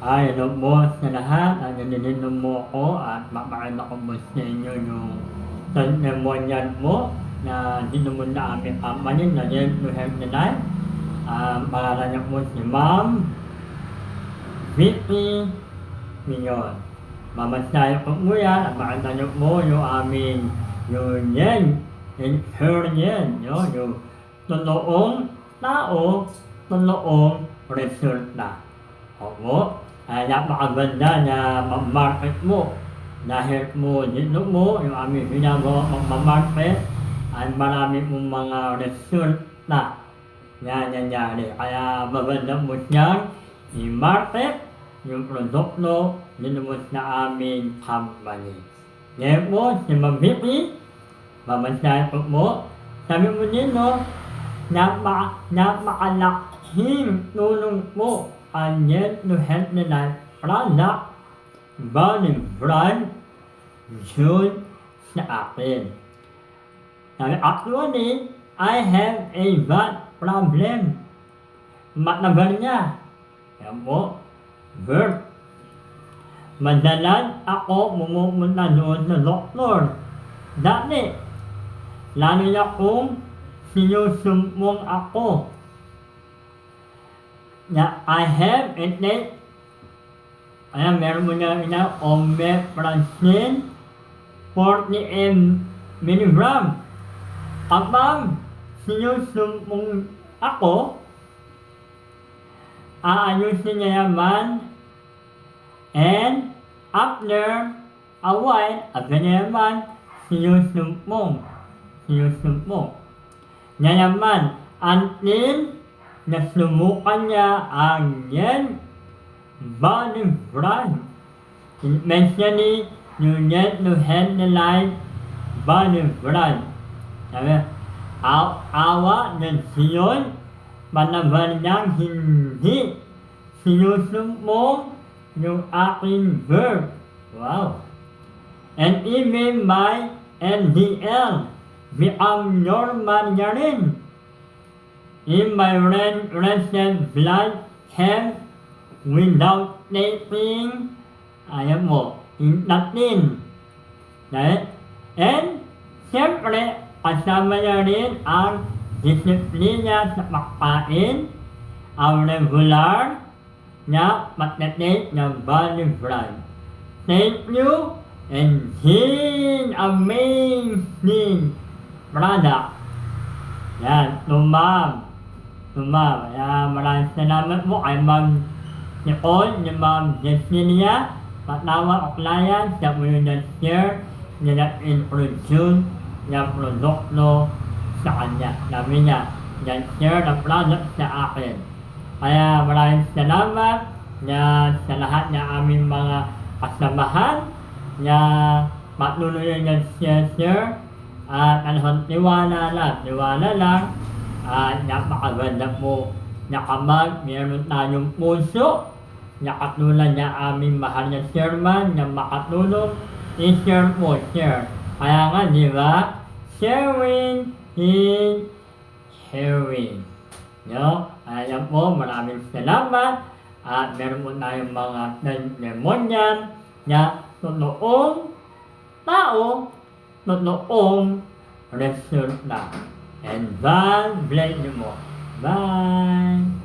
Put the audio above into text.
Ay, hello po sa lahat. Nandito mo ako at mapakita ko po sa inyo yung testimonial mo na sinumod na aming company na Yes to Help the Life. Pangalan niya po si Ma'am Vicky Mignon. Mamasahe ko po yan at makita niyo po yung aming yung yan, yung her yan, yung totoong tao, totoong resulta. Opo. Ay napakaganda na mag-market mo dahil mo dito mo yung aming ginagawa mag-market ay marami pong mga resulta na nangyari. Kaya maganda mo siyang i-market yung produkto dito mo sa aming company. Ngayon po, si Ma'am Vicky, mamasahe po mo. Sabi mo dito, napakalaking tulong po ang Yes to Help the Life product Burning Brand June sa akin. Actually, I have a bad problem. Matagal niya. Yan po, birth. Madalas ako pumupunta doon sa doktor. Dati, lalo na kung sinusumpong ako na I have a test. Ayan, meron mo na omeprazole 40 mg. Kapag sinusumpong ako, aayusin niya naman, and after a while, niya naman, sinusumpong. Niya naman, until nasubukan niya ang yan Burning Brand. Especially yung Yes to Help the Life Burning Brand. Sabi, awa ng siyon, manaman niyang hindi sinusumpong yung aking birth. Wow! And even my LDL become normal niya rin. In my recent blood health without taking, ayan mo, intatin. And, siyempre, kasama niya rin ang disiplina sa pagkain, ang regular na pagtatake ng body blood. Thank you, and this amazing product. Yan, Kaya maraming salamat po kay Ma'am Nicole, ni Ma'am Yesenia, patawag o client sa po yung share na nag-introduce ng produkto sa kanya. Sabi niya, share ng product sa akin. Kaya maraming salamat na sa lahat ng aming mga kasamahan na patuloy yung share at tiwala lang. Napakaganda po na kapag meron tayong puso na katulad na aming mahal na chairman na makatulong, i-share po, share. Kaya nga, di ba? Sharing is caring. Kaya po, maraming salamat at meron po tayong mga testimonial na totoong tao, totoong resulta. And God bless you more. Bye!